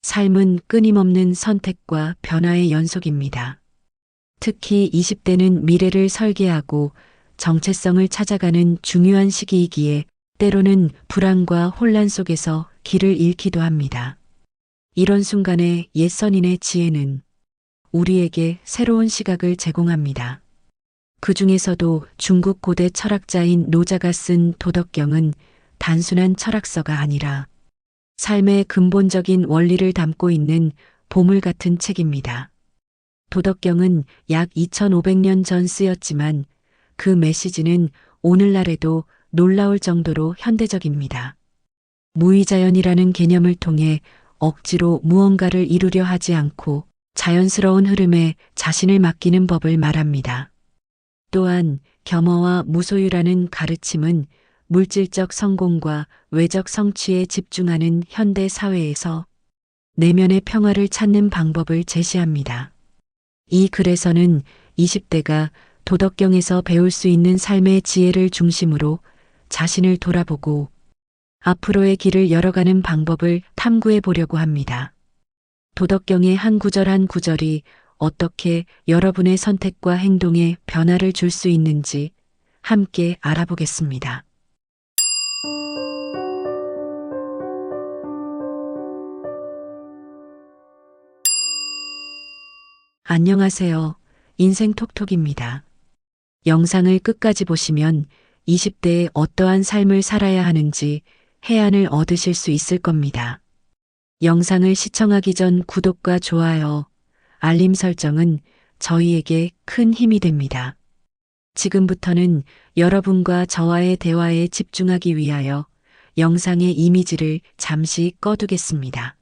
삶은 끊임없는 선택과 변화의 연속입니다. 특히 20대는 미래를 설계하고 정체성을 찾아가는 중요한 시기이기에 때로는 불안과 혼란 속에서 길을 잃기도 합니다. 이런 순간에 옛 선인의 지혜는 우리에게 새로운 시각을 제공합니다. 그 중에서도 중국 고대 철학자인 노자가 쓴 도덕경은 단순한 철학서가 아니라 삶의 근본적인 원리를 담고 있는 보물 같은 책입니다. 도덕경은 약 2500년 전 쓰였지만 그 메시지는 오늘날에도 놀라울 정도로 현대적입니다. 무의자연이라는 개념을 통해 억지로 무언가를 이루려 하지 않고 자연스러운 흐름에 자신을 맡기는 법을 말합니다. 또한 겸허와 무소유라는 가르침은 물질적 성공과 외적 성취에 집중하는 현대 사회에서 내면의 평화를 찾는 방법을 제시합니다. 이 글에서는 20대가 도덕경에서 배울 수 있는 삶의 지혜를 중심으로 자신을 돌아보고 앞으로의 길을 열어가는 방법을 탐구해 보려고 합니다. 도덕경의 한 구절 한 구절이 어떻게 여러분의 선택과 행동에 변화를 줄 수 있는지 함께 알아보겠습니다. 안녕하세요. 인생 톡톡입니다. 영상을 끝까지 보시면 20대에 어떠한 삶을 살아야 하는지 해안을 얻으실 수 있을 겁니다. 영상을 시청하기 전 구독과 좋아요, 알림 설정은 저희에게 큰 힘이 됩니다. 지금부터는 여러분과 저와의 대화에 집중하기 위하여 영상의 이미지를 잠시 꺼두겠습니다.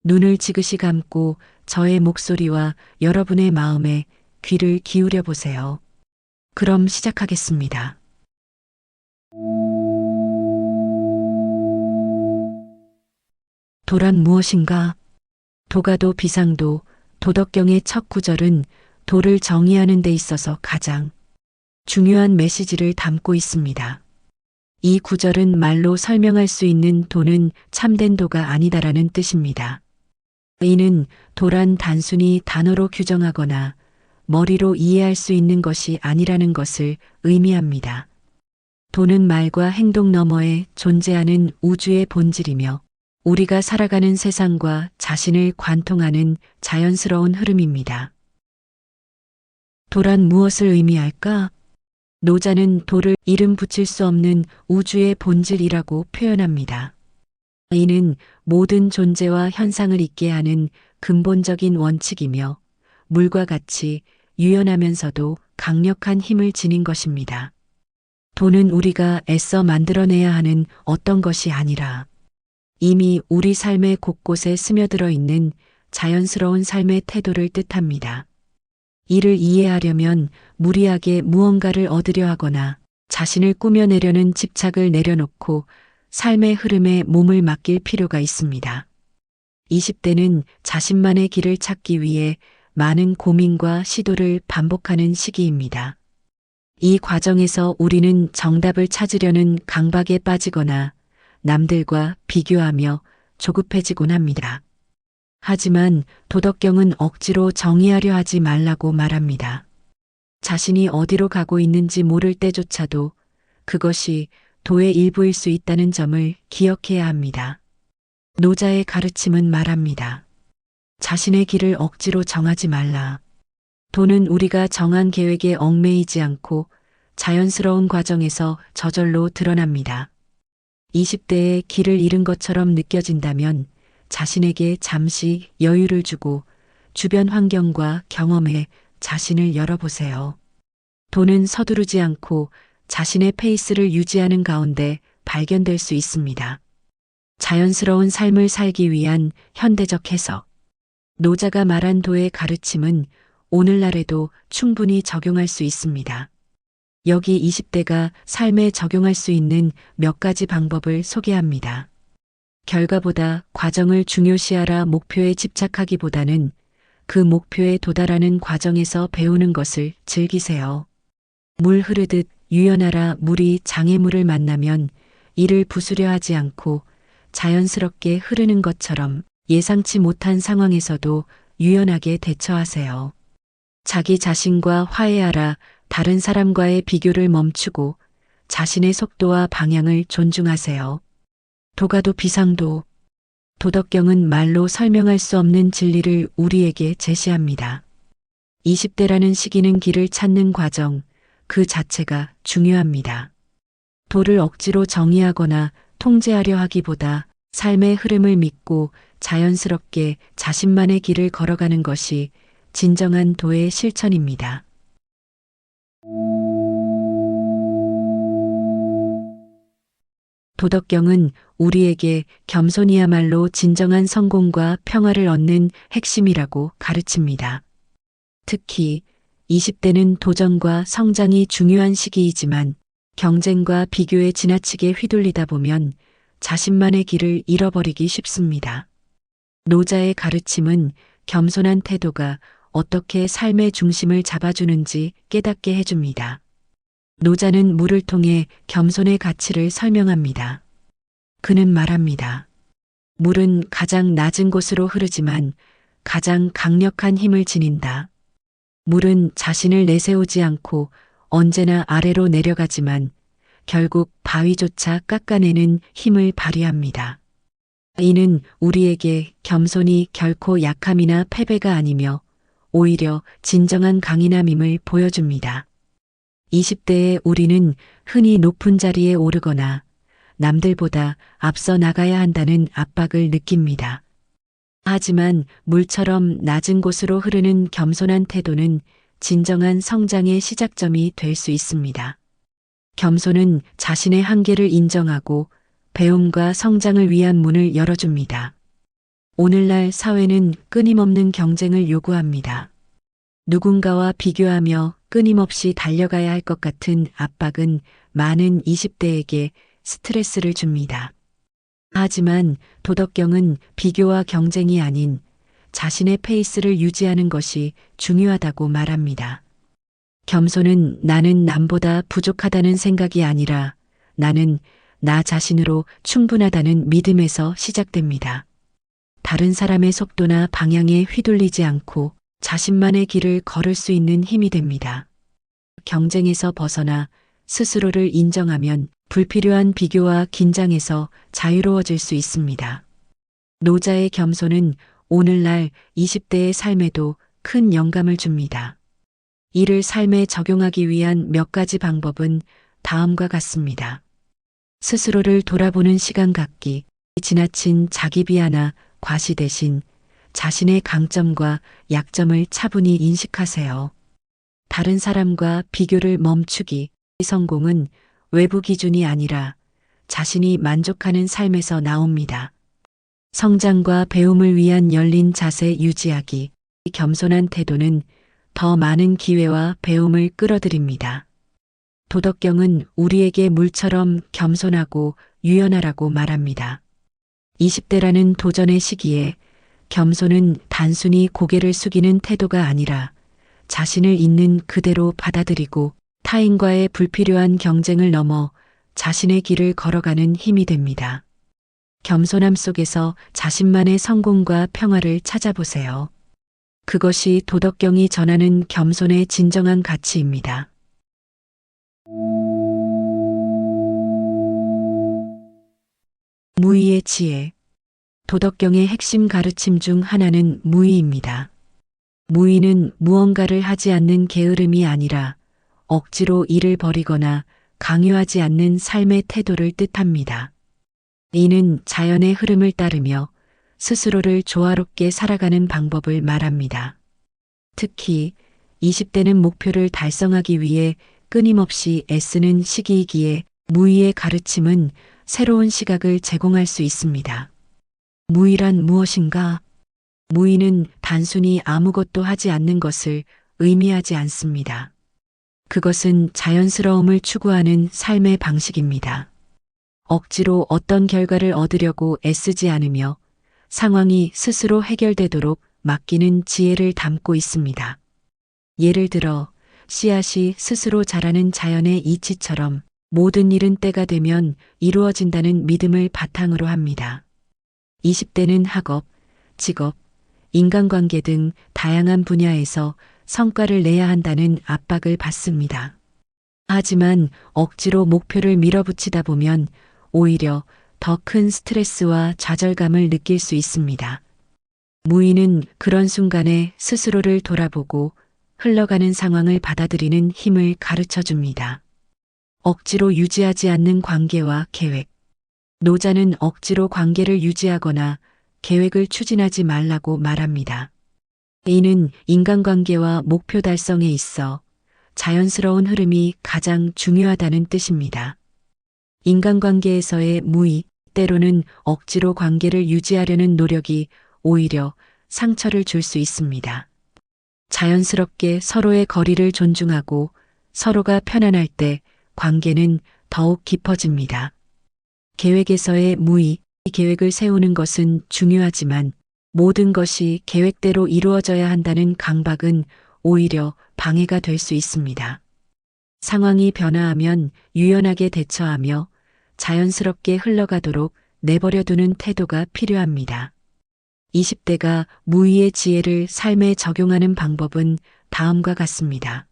눈을 지그시 감고 저의 목소리와 여러분의 마음에 귀를 기울여 보세요. 그럼 시작하겠습니다. 도란 무엇인가? 도가도 비상도 도덕경의 첫 구절은 도를 정의하는 데 있어서 가장 중요한 메시지를 담고 있습니다. 이 구절은 말로 설명할 수 있는 도는 참된 도가 아니다라는 뜻입니다. 이는 도란 단순히 단어로 규정하거나 머리로 이해할 수 있는 것이 아니라는 것을 의미합니다. 도는 말과 행동 너머에 존재하는 우주의 본질이며 우리가 살아가는 세상과 자신을 관통하는 자연스러운 흐름입니다. 도란 무엇을 의미할까? 노자는 도를 이름 붙일 수 없는 우주의 본질이라고 표현합니다. 이는 모든 존재와 현상을 있게 하는 근본적인 원칙이며 물과 같이 유연하면서도 강력한 힘을 지닌 것입니다. 도는 우리가 애써 만들어내야 하는 어떤 것이 아니라 이미 우리 삶의 곳곳에 스며들어 있는 자연스러운 삶의 태도를 뜻합니다. 이를 이해하려면 무리하게 무언가를 얻으려 하거나 자신을 꾸며내려는 집착을 내려놓고 삶의 흐름에 몸을 맡길 필요가 있습니다. 20대는 자신만의 길을 찾기 위해 많은 고민과 시도를 반복하는 시기입니다. 이 과정에서 우리는 정답을 찾으려는 강박에 빠지거나 남들과 비교하며 조급해지곤 합니다. 하지만 도덕경은 억지로 정의하려 하지 말라고 말합니다. 자신이 어디로 가고 있는지 모를 때조차도 그것이 도의 일부일 수 있다는 점을 기억해야 합니다. 노자의 가르침은 말합니다. 자신의 길을 억지로 정하지 말라. 도는 우리가 정한 계획에 얽매이지 않고 자연스러운 과정에서 저절로 드러납니다. 20대의 길을 잃은 것처럼 느껴진다면 자신에게 잠시 여유를 주고 주변 환경과 경험에 자신을 열어보세요. 도는 서두르지 않고 자신의 페이스를 유지하는 가운데 발견될 수 있습니다. 자연스러운 삶을 살기 위한 현대적 해석. 노자가 말한 도의 가르침은 오늘날에도 충분히 적용할 수 있습니다. 여기 20대가 삶에 적용할 수 있는 몇 가지 방법을 소개합니다. 결과보다 과정을 중요시하라. 목표에 집착하기보다는 그 목표에 도달하는 과정에서 배우는 것을 즐기세요. 물 흐르듯 유연하라. 물이 장애물을 만나면 이를 부수려 하지 않고 자연스럽게 흐르는 것처럼 예상치 못한 상황에서도 유연하게 대처하세요. 자기 자신과 화해하라. 다른 사람과의 비교를 멈추고 자신의 속도와 방향을 존중하세요. 도가도 비상도. 도덕경은 말로 설명할 수 없는 진리를 우리에게 제시합니다. 20대라는 시기는 길을 찾는 과정, 그 자체가 중요합니다. 도를 억지로 정의하거나 통제하려 하기보다 삶의 흐름을 믿고 자연스럽게 자신만의 길을 걸어가는 것이 진정한 도의 실천입니다. 도덕경은 우리에게 겸손이야말로 진정한 성공과 평화를 얻는 핵심이라고 가르칩니다. 특히 20대는 도전과 성장이 중요한 시기이지만 경쟁과 비교에 지나치게 휘둘리다 보면 자신만의 길을 잃어버리기 쉽습니다. 노자의 가르침은 겸손한 태도가 어떻게 삶의 중심을 잡아주는지 깨닫게 해줍니다. 노자는 물을 통해 겸손의 가치를 설명합니다. 그는 말합니다. 물은 가장 낮은 곳으로 흐르지만 가장 강력한 힘을 지닌다. 물은 자신을 내세우지 않고 언제나 아래로 내려가지만 결국 바위조차 깎아내는 힘을 발휘합니다. 이는 우리에게 겸손이 결코 약함이나 패배가 아니며 오히려 진정한 강인함임을 보여줍니다. 20대의 우리는 흔히 높은 자리에 오르거나 남들보다 앞서 나가야 한다는 압박을 느낍니다. 하지만 물처럼 낮은 곳으로 흐르는 겸손한 태도는 진정한 성장의 시작점이 될 수 있습니다. 겸손은 자신의 한계를 인정하고 배움과 성장을 위한 문을 열어줍니다. 오늘날 사회는 끊임없는 경쟁을 요구합니다. 누군가와 비교하며 끊임없이 달려가야 할 것 같은 압박은 많은 20대에게 스트레스를 줍니다. 하지만 도덕경은 비교와 경쟁이 아닌 자신의 페이스를 유지하는 것이 중요하다고 말합니다. 겸손은 나는 남보다 부족하다는 생각이 아니라 나는 나 자신으로 충분하다는 믿음에서 시작됩니다. 다른 사람의 속도나 방향에 휘둘리지 않고 자신만의 길을 걸을 수 있는 힘이 됩니다. 경쟁에서 벗어나 스스로를 인정하면 불필요한 비교와 긴장에서 자유로워질 수 있습니다. 노자의 겸손은 오늘날 20대의 삶에도 큰 영감을 줍니다. 이를 삶에 적용하기 위한 몇 가지 방법은 다음과 같습니다. 스스로를 돌아보는 시간 갖기, 지나친 자기 비하나 과시 대신 자신의 강점과 약점을 차분히 인식하세요. 다른 사람과 비교를 멈추기. 성공은 외부 기준이 아니라 자신이 만족하는 삶에서 나옵니다. 성장과 배움을 위한 열린 자세 유지하기. 겸손한 태도는 더 많은 기회와 배움을 끌어들입니다. 도덕경은 우리에게 물처럼 겸손하고 유연하라고 말합니다. 20대라는 도전의 시기에 겸손은 단순히 고개를 숙이는 태도가 아니라 자신을 있는 그대로 받아들이고 타인과의 불필요한 경쟁을 넘어 자신의 길을 걸어가는 힘이 됩니다. 겸손함 속에서 자신만의 성공과 평화를 찾아보세요. 그것이 도덕경이 전하는 겸손의 진정한 가치입니다. 무의의 지혜. 도덕경의 핵심 가르침 중 하나는 무의입니다. 무의는 무언가를 하지 않는 게으름이 아니라 억지로 일을 벌이거나 강요하지 않는 삶의 태도를 뜻합니다. 이는 자연의 흐름을 따르며 스스로를 조화롭게 살아가는 방법을 말합니다. 특히 20대는 목표를 달성하기 위해 끊임없이 애쓰는 시기이기에 무의의 가르침은 새로운 시각을 제공할 수 있습니다. 무의란 무엇인가? 무의는 단순히 아무것도 하지 않는 것을 의미하지 않습니다. 그것은 자연스러움을 추구하는 삶의 방식입니다. 억지로 어떤 결과를 얻으려고 애쓰지 않으며 상황이 스스로 해결되도록 맡기는 지혜를 담고 있습니다. 예를 들어 씨앗이 스스로 자라는 자연의 이치처럼 모든 일은 때가 되면 이루어진다는 믿음을 바탕으로 합니다. 20대는 학업, 직업, 인간관계 등 다양한 분야에서 성과를 내야 한다는 압박을 받습니다. 하지만 억지로 목표를 밀어붙이다 보면 오히려 더 큰 스트레스와 좌절감을 느낄 수 있습니다. 무의는 그런 순간에 스스로를 돌아보고 흘러가는 상황을 받아들이는 힘을 가르쳐 줍니다. 억지로 유지하지 않는 관계와 계획. 노자는 억지로 관계를 유지하거나 계획을 추진하지 말라고 말합니다. 이는 인간관계와 목표 달성에 있어 자연스러운 흐름이 가장 중요하다는 뜻입니다. 인간관계에서의 무의, 때로는 억지로 관계를 유지하려는 노력이 오히려 상처를 줄 수 있습니다. 자연스럽게 서로의 거리를 존중하고 서로가 편안할 때 관계는 더욱 깊어집니다. 계획에서의 무의, 계획을 세우는 것은 중요하지만 모든 것이 계획대로 이루어져야 한다는 강박은 오히려 방해가 될 수 있습니다. 상황이 변화하면 유연하게 대처하며 자연스럽게 흘러가도록 내버려두는 태도가 필요합니다. 20대가 무의의 지혜를 삶에 적용하는 방법은 다음과 같습니다.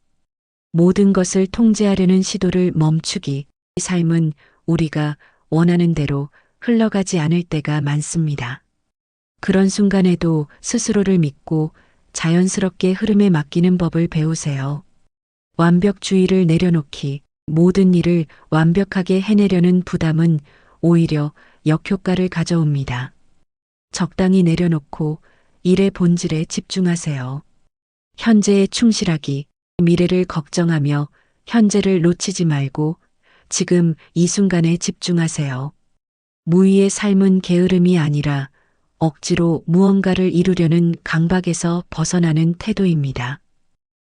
모든 것을 통제하려는 시도를 멈추기. 삶은 우리가 원하는 대로 흘러가지 않을 때가 많습니다. 그런 순간에도 스스로를 믿고 자연스럽게 흐름에 맡기는 법을 배우세요. 완벽주의를 내려놓기. 모든 일을 완벽하게 해내려는 부담은 오히려 역효과를 가져옵니다. 적당히 내려놓고 일의 본질에 집중하세요. 현재에 충실하기. 미래를 걱정하며 현재를 놓치지 말고 지금 이 순간에 집중하세요. 무의의 삶은 게으름이 아니라 억지로 무언가를 이루려는 강박에서 벗어나는 태도입니다.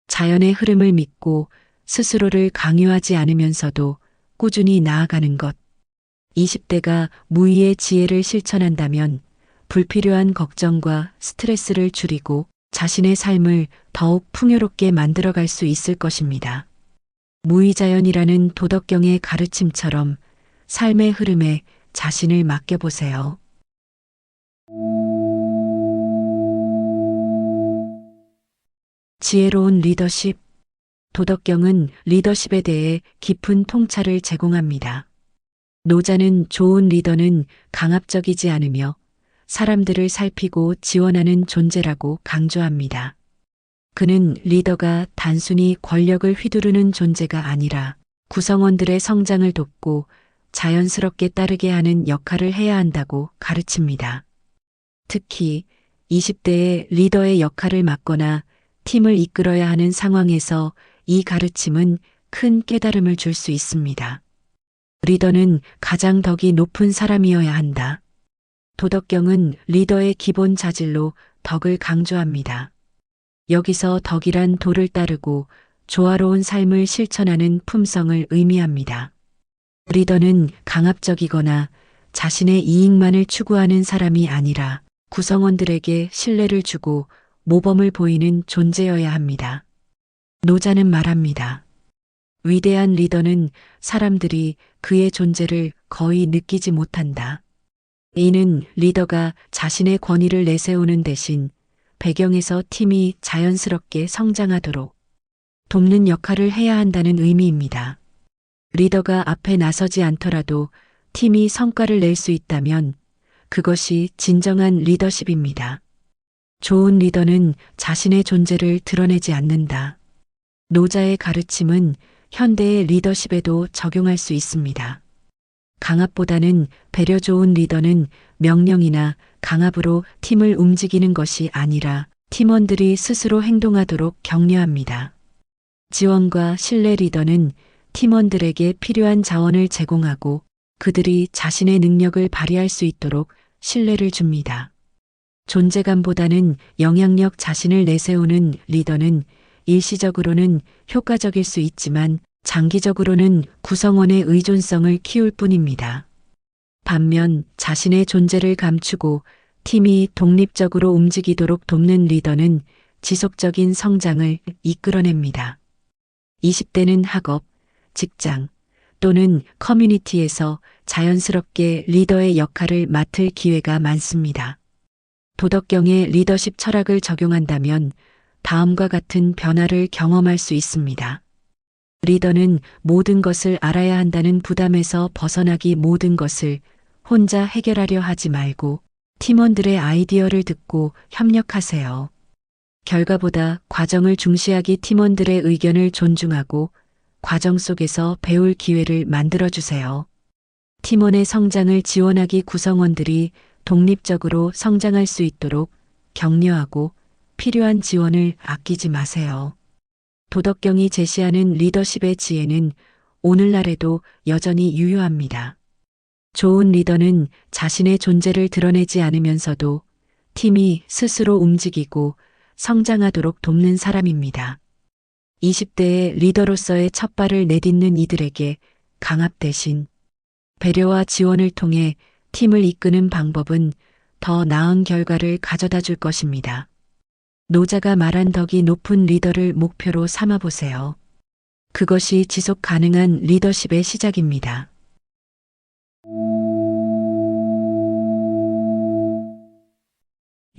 자연의 흐름을 믿고 스스로를 강요하지 않으면서도 꾸준히 나아가는 것. 20대가 무의의 지혜를 실천한다면 불필요한 걱정과 스트레스를 줄이고 자신의 삶을 더욱 풍요롭게 만들어갈 수 있을 것입니다. 무의자연이라는 도덕경의 가르침처럼 삶의 흐름에 자신을 맡겨보세요. 지혜로운 리더십. 도덕경은 리더십에 대해 깊은 통찰을 제공합니다. 노자는 좋은 리더는 강압적이지 않으며 사람들을 살피고 지원하는 존재라고 강조합니다. 그는 리더가 단순히 권력을 휘두르는 존재가 아니라 구성원들의 성장을 돕고 자연스럽게 따르게 하는 역할을 해야 한다고 가르칩니다. 특히 20대의 리더의 역할을 맡거나 팀을 이끌어야 하는 상황에서 이 가르침은 큰 깨달음을 줄 수 있습니다. 리더는 가장 덕이 높은 사람이어야 한다. 도덕경은 리더의 기본 자질로 덕을 강조합니다. 여기서 덕이란 도를 따르고 조화로운 삶을 실천하는 품성을 의미합니다. 리더는 강압적이거나 자신의 이익만을 추구하는 사람이 아니라 구성원들에게 신뢰를 주고 모범을 보이는 존재여야 합니다. 노자는 말합니다. 위대한 리더는 사람들이 그의 존재를 거의 느끼지 못한다. 이는 리더가 자신의 권위를 내세우는 대신 배경에서 팀이 자연스럽게 성장하도록 돕는 역할을 해야 한다는 의미입니다. 리더가 앞에 나서지 않더라도 팀이 성과를 낼 수 있다면 그것이 진정한 리더십입니다. 좋은 리더는 자신의 존재를 드러내지 않는다. 노자의 가르침은 현대의 리더십에도 적용할 수 있습니다. 강압보다는 배려. 좋은 리더는 명령이나 강압으로 팀을 움직이는 것이 아니라 팀원들이 스스로 행동하도록 격려합니다. 지원과 신뢰. 리더는 팀원들에게 필요한 자원을 제공하고 그들이 자신의 능력을 발휘할 수 있도록 신뢰를 줍니다. 존재감보다는 영향력. 자신을 내세우는 리더는 일시적으로는 효과적일 수 있지만 장기적으로는 구성원의 의존성을 키울 뿐입니다. 반면 자신의 존재를 감추고 팀이 독립적으로 움직이도록 돕는 리더는 지속적인 성장을 이끌어냅니다. 20대는 학업, 직장 또는 커뮤니티에서 자연스럽게 리더의 역할을 맡을 기회가 많습니다. 도덕경의 리더십 철학을 적용한다면 다음과 같은 변화를 경험할 수 있습니다. 리더는 모든 것을 알아야 한다는 부담에서 벗어나기, 모든 것을 혼자 해결하려 하지 말고 팀원들의 아이디어를 듣고 협력하세요. 결과보다 과정을 중시하기, 팀원들의 의견을 존중하고 과정 속에서 배울 기회를 만들어주세요. 팀원의 성장을 지원하기, 구성원들이 독립적으로 성장할 수 있도록 격려하고 필요한 지원을 아끼지 마세요. 도덕경이 제시하는 리더십의 지혜는 오늘날에도 여전히 유효합니다. 좋은 리더는 자신의 존재를 드러내지 않으면서도 팀이 스스로 움직이고 성장하도록 돕는 사람입니다. 20대의 리더로서의 첫 발을 내딛는 이들에게 강압 대신 배려와 지원을 통해 팀을 이끄는 방법은 더 나은 결과를 가져다 줄 것입니다. 노자가 말한 덕이 높은 리더를 목표로 삼아 보세요. 그것이 지속 가능한 리더십의 시작입니다.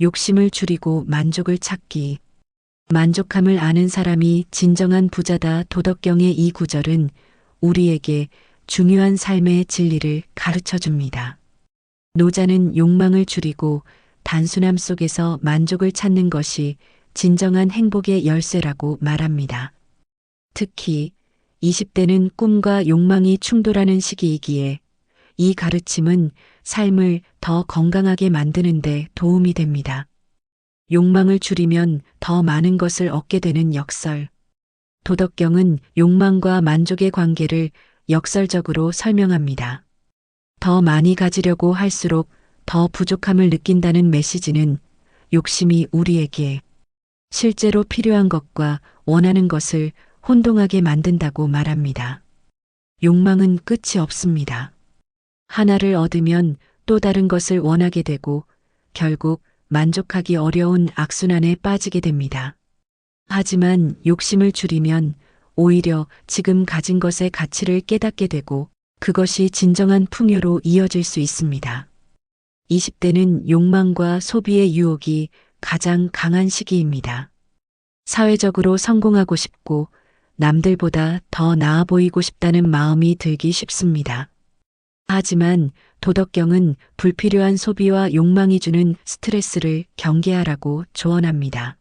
욕심을 줄이고 만족을 찾기. 만족함을 아는 사람이 진정한 부자다. 도덕경의 이 구절은 우리에게 중요한 삶의 진리를 가르쳐 줍니다. 노자는 욕망을 줄이고 단순함 속에서 만족을 찾는 것이 진정한 행복의 열쇠라고 말합니다. 특히 20대는 꿈과 욕망이 충돌하는 시기이기에 이 가르침은 삶을 더 건강하게 만드는 데 도움이 됩니다. 욕망을 줄이면 더 많은 것을 얻게 되는 역설. 도덕경은 욕망과 만족의 관계를 역설적으로 설명합니다. 더 많이 가지려고 할수록 더 부족함을 느낀다는 메시지는 욕심이 우리에게 실제로 필요한 것과 원하는 것을 혼동하게 만든다고 말합니다. 욕망은 끝이 없습니다. 하나를 얻으면 또 다른 것을 원하게 되고 결국 만족하기 어려운 악순환에 빠지게 됩니다. 하지만 욕심을 줄이면 오히려 지금 가진 것의 가치를 깨닫게 되고 그것이 진정한 풍요로 이어질 수 있습니다. 20대는 욕망과 소비의 유혹이 가장 강한 시기입니다. 사회적으로 성공하고 싶고 남들보다 더 나아 보이고 싶다는 마음이 들기 쉽습니다. 하지만 도덕경은 불필요한 소비와 욕망이 주는 스트레스를 경계하라고 조언합니다.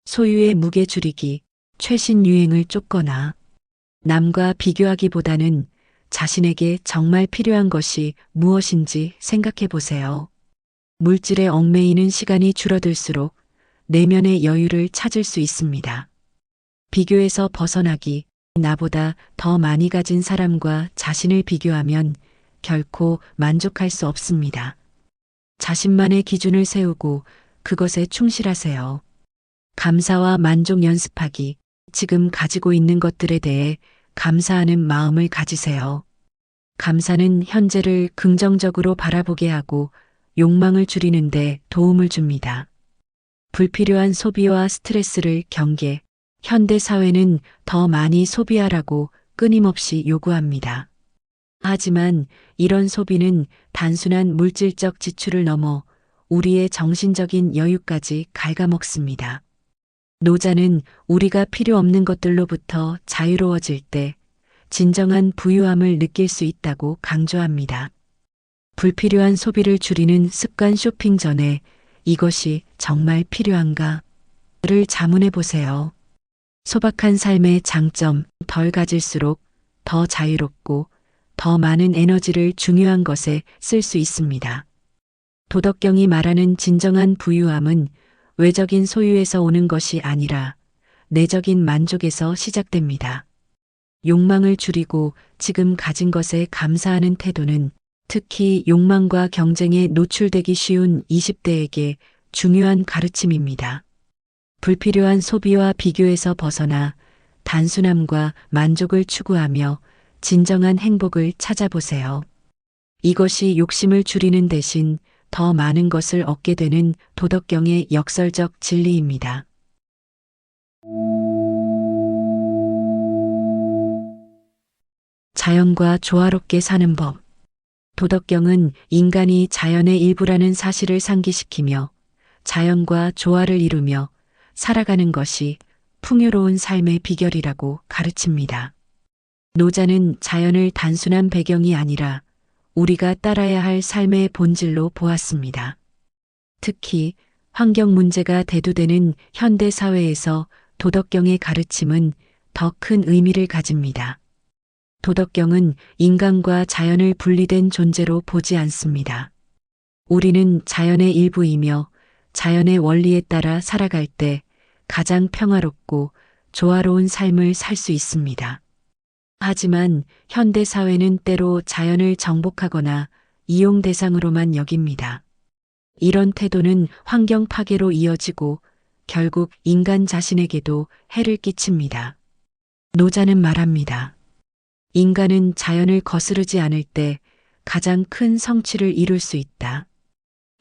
소유의 무게 줄이기, 최신 유행을 쫓거나 남과 비교하기보다는 자신에게 정말 필요한 것이 무엇인지 생각해 보세요. 물질에 얽매이는 시간이 줄어들수록 내면의 여유를 찾을 수 있습니다. 비교에서 벗어나기, 나보다 더 많이 가진 사람과 자신을 비교하면 결코 만족할 수 없습니다. 자신만의 기준을 세우고 그것에 충실하세요. 감사와 만족 연습하기, 지금 가지고 있는 것들에 대해 감사하는 마음을 가지세요. 감사는 현재를 긍정적으로 바라보게 하고 욕망을 줄이는 데 도움을 줍니다. 불필요한 소비와 스트레스를 경계, 현대 사회는 더 많이 소비하라고 끊임없이 요구합니다. 하지만 이런 소비는 단순한 물질적 지출을 넘어 우리의 정신적인 여유까지 갉아먹습니다. 노자는 우리가 필요 없는 것들로부터 자유로워질 때 진정한 부유함을 느낄 수 있다고 강조합니다. 불필요한 소비를 줄이는 습관. 쇼핑 전에 이것이 정말 필요한가?를 자문해 보세요. 소박한 삶의 장점, 덜 가질수록 더 자유롭고 더 많은 에너지를 중요한 것에 쓸 수 있습니다. 도덕경이 말하는 진정한 부유함은 외적인 소유에서 오는 것이 아니라 내적인 만족에서 시작됩니다. 욕망을 줄이고 지금 가진 것에 감사하는 태도는 특히 욕망과 경쟁에 노출되기 쉬운 20대에게 중요한 가르침입니다. 불필요한 소비와 비교에서 벗어나 단순함과 만족을 추구하며 진정한 행복을 찾아보세요. 이것이 욕심을 줄이는 대신 더 많은 것을 얻게 되는 도덕경의 역설적 진리입니다. 자연과 조화롭게 사는 법. 도덕경은 인간이 자연의 일부라는 사실을 상기시키며 자연과 조화를 이루며 살아가는 것이 풍요로운 삶의 비결이라고 가르칩니다. 노자는 자연을 단순한 배경이 아니라 우리가 따라야 할 삶의 본질로 보았습니다. 특히 환경 문제가 대두되는 현대 사회에서 도덕경의 가르침은 더 큰 의미를 가집니다. 도덕경은 인간과 자연을 분리된 존재로 보지 않습니다. 우리는 자연의 일부이며 자연의 원리에 따라 살아갈 때 가장 평화롭고 조화로운 삶을 살 수 있습니다. 하지만 현대 사회는 때로 자연을 정복하거나 이용 대상으로만 여깁니다. 이런 태도는 환경 파괴로 이어지고 결국 인간 자신에게도 해를 끼칩니다. 노자는 말합니다. 인간은 자연을 거스르지 않을 때 가장 큰 성취를 이룰 수 있다.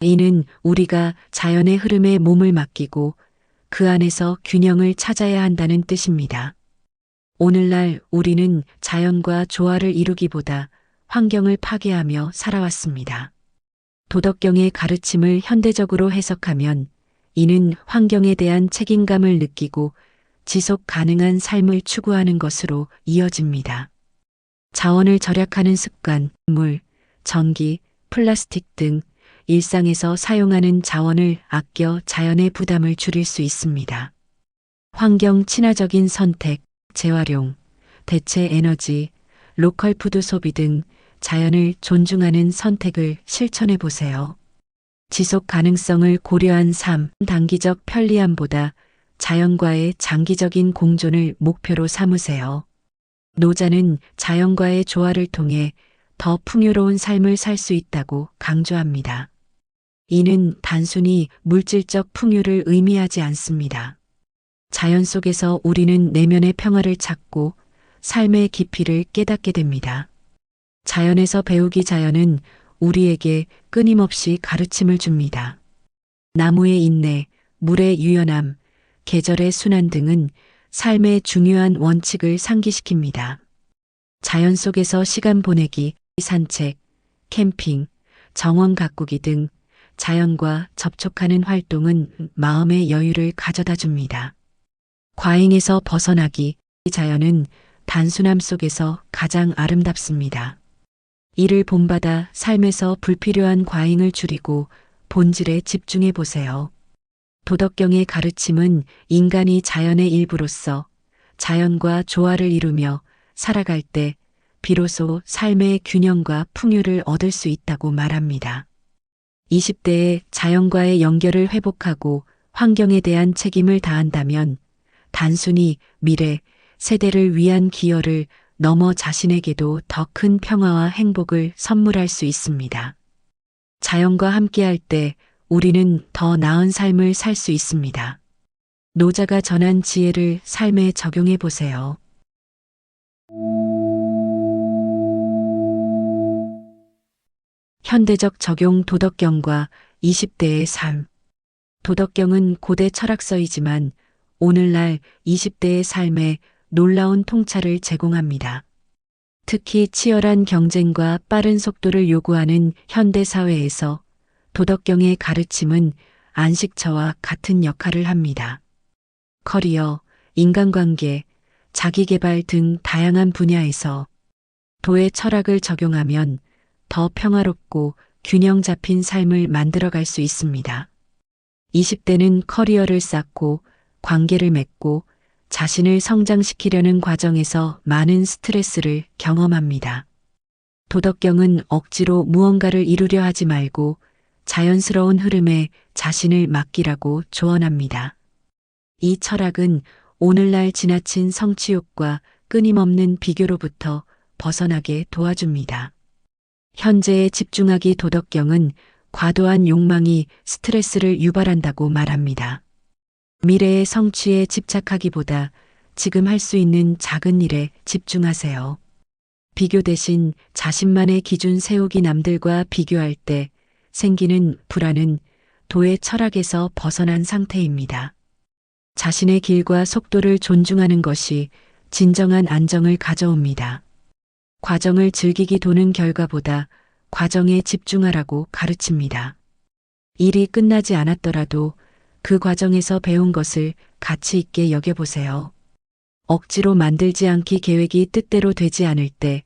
이는 우리가 자연의 흐름에 몸을 맡기고 그 안에서 균형을 찾아야 한다는 뜻입니다. 오늘날 우리는 자연과 조화를 이루기보다 환경을 파괴하며 살아왔습니다. 도덕경의 가르침을 현대적으로 해석하면 이는 환경에 대한 책임감을 느끼고 지속 가능한 삶을 추구하는 것으로 이어집니다. 자원을 절약하는 습관, 물, 전기, 플라스틱 등 일상에서 사용하는 자원을 아껴 자연의 부담을 줄일 수 있습니다. 환경 친화적인 선택, 재활용, 대체 에너지, 로컬 푸드 소비 등 자연을 존중하는 선택을 실천해 보세요. 지속 가능성을 고려한 삶, 단기적 편리함보다 자연과의 장기적인 공존을 목표로 삼으세요. 노자는 자연과의 조화를 통해 더 풍요로운 삶을 살 수 있다고 강조합니다. 이는 단순히 물질적 풍요를 의미하지 않습니다. 자연 속에서 우리는 내면의 평화를 찾고 삶의 깊이를 깨닫게 됩니다. 자연에서 배우기 자연은 우리에게 끊임없이 가르침을 줍니다. 나무의 인내, 물의 유연함, 계절의 순환 등은 삶의 중요한 원칙을 상기시킵니다. 자연 속에서 시간 보내기, 산책, 캠핑, 정원 가꾸기 등 자연과 접촉하는 활동은 마음의 여유를 가져다 줍니다. 과잉에서 벗어나기, 자연은 단순함 속에서 가장 아름답습니다. 이를 본받아 삶에서 불필요한 과잉을 줄이고 본질에 집중해 보세요. 도덕경의 가르침은 인간이 자연의 일부로서 자연과 조화를 이루며 살아갈 때 비로소 삶의 균형과 풍요를 얻을 수 있다고 말합니다. 20대에 자연과의 연결을 회복하고 환경에 대한 책임을 다한다면 단순히 미래, 세대를 위한 기여를 넘어 자신에게도 더 큰 평화와 행복을 선물할 수 있습니다. 자연과 함께할 때 우리는 더 나은 삶을 살 수 있습니다. 노자가 전한 지혜를 삶에 적용해 보세요. 현대적 적용 도덕경과 20대의 삶. 도덕경은 고대 철학서이지만 오늘날 20대의 삶에 놀라운 통찰을 제공합니다. 특히 치열한 경쟁과 빠른 속도를 요구하는 현대 사회에서 도덕경의 가르침은 안식처와 같은 역할을 합니다. 커리어, 인간관계, 자기개발 등 다양한 분야에서 도의 철학을 적용하면 더 평화롭고 균형 잡힌 삶을 만들어갈 수 있습니다. 20대는 커리어를 쌓고 관계를 맺고 자신을 성장시키려는 과정에서 많은 스트레스를 경험합니다. 도덕경은 억지로 무언가를 이루려 하지 말고 자연스러운 흐름에 자신을 맡기라고 조언합니다. 이 철학은 오늘날 지나친 성취욕과 끊임없는 비교로부터 벗어나게 도와줍니다. 현재에 집중하기 도덕경은 과도한 욕망이 스트레스를 유발한다고 말합니다. 미래의 성취에 집착하기보다 지금 할 수 있는 작은 일에 집중하세요. 비교 대신 자신만의 기준 세우기 남들과 비교할 때 생기는 불안은 도의 철학에서 벗어난 상태입니다. 자신의 길과 속도를 존중하는 것이 진정한 안정을 가져옵니다. 과정을 즐기기 도는 결과보다 과정에 집중하라고 가르칩니다. 일이 끝나지 않았더라도 그 과정에서 배운 것을 가치 있게 여겨보세요. 억지로 만들지 않기 계획이 뜻대로 되지 않을 때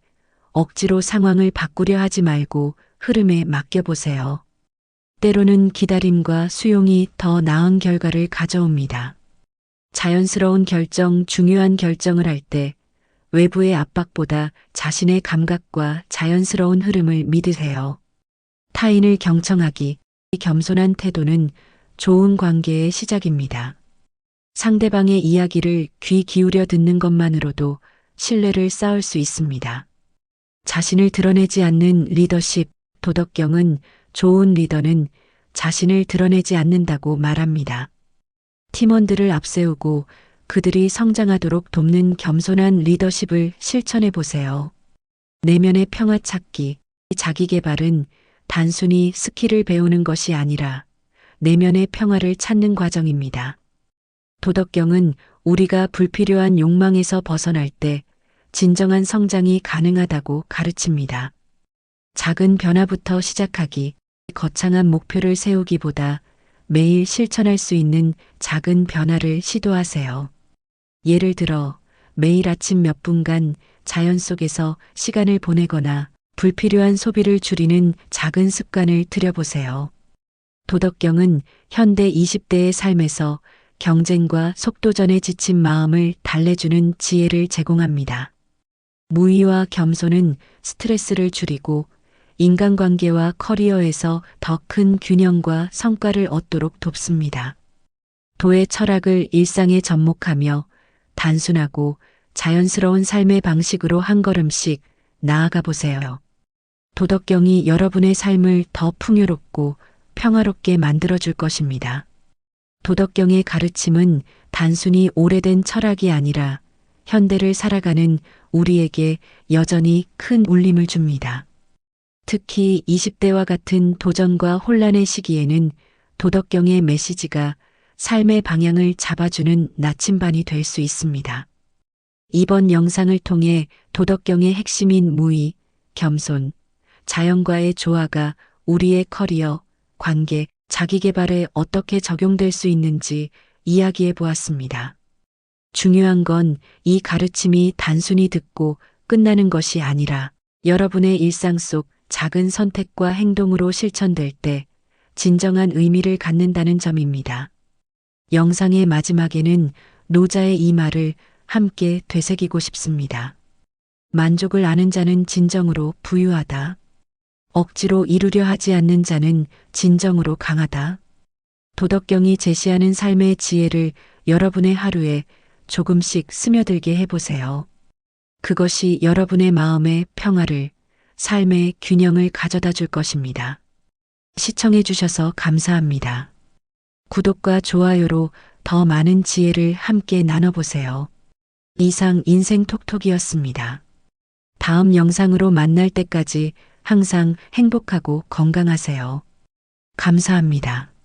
억지로 상황을 바꾸려 하지 말고 흐름에 맡겨보세요. 때로는 기다림과 수용이 더 나은 결과를 가져옵니다. 자연스러운 결정, 중요한 결정을 할 때 외부의 압박보다 자신의 감각과 자연스러운 흐름을 믿으세요. 타인을 경청하기, 겸손한 태도는 좋은 관계의 시작입니다. 상대방의 이야기를 귀 기울여 듣는 것만으로도 신뢰를 쌓을 수 있습니다. 자신을 드러내지 않는 리더십, 도덕경은 좋은 리더는 자신을 드러내지 않는다고 말합니다. 팀원들을 앞세우고 그들이 성장하도록 돕는 겸손한 리더십을 실천해 보세요. 내면의 평화 찾기, 자기 개발은 단순히 스킬을 배우는 것이 아니라 내면의 평화를 찾는 과정입니다. 도덕경은 우리가 불필요한 욕망에서 벗어날 때 진정한 성장이 가능하다고 가르칩니다. 작은 변화부터 시작하기, 거창한 목표를 세우기보다 매일 실천할 수 있는 작은 변화를 시도하세요. 예를 들어 매일 아침 몇 분간 자연 속에서 시간을 보내거나 불필요한 소비를 줄이는 작은 습관을 들여보세요. 도덕경은 현대 20대의 삶에서 경쟁과 속도전에 지친 마음을 달래주는 지혜를 제공합니다. 무의와 겸손은 스트레스를 줄이고 인간관계와 커리어에서 더 큰 균형과 성과를 얻도록 돕습니다. 도의 철학을 일상에 접목하며 단순하고 자연스러운 삶의 방식으로 한 걸음씩 나아가 보세요. 도덕경이 여러분의 삶을 더 풍요롭고 평화롭게 만들어줄 것입니다. 도덕경의 가르침은 단순히 오래된 철학이 아니라 현대를 살아가는 우리에게 여전히 큰 울림을 줍니다. 특히 20대와 같은 도전과 혼란의 시기에는 도덕경의 메시지가 삶의 방향을 잡아주는 나침반이 될 수 있습니다. 이번 영상을 통해 도덕경의 핵심인 무의, 겸손, 자연과의 조화가 우리의 커리어, 관계, 자기개발에 어떻게 적용될 수 있는지 이야기해 보았습니다. 중요한 건 이 가르침이 단순히 듣고 끝나는 것이 아니라 여러분의 일상 속 작은 선택과 행동으로 실천될 때 진정한 의미를 갖는다는 점입니다. 영상의 마지막에는 노자의 이 말을 함께 되새기고 싶습니다. 만족을 아는 자는 진정으로 부유하다. 억지로 이루려 하지 않는 자는 진정으로 강하다. 도덕경이 제시하는 삶의 지혜를 여러분의 하루에 조금씩 스며들게 해보세요. 그것이 여러분의 마음의 평화를, 삶의 균형을 가져다 줄 것입니다. 시청해 주셔서 감사합니다. 구독과 좋아요로 더 많은 지혜를 함께 나눠보세요. 이상 인생톡톡이었습니다. 다음 영상으로 만날 때까지 항상 행복하고 건강하세요. 감사합니다.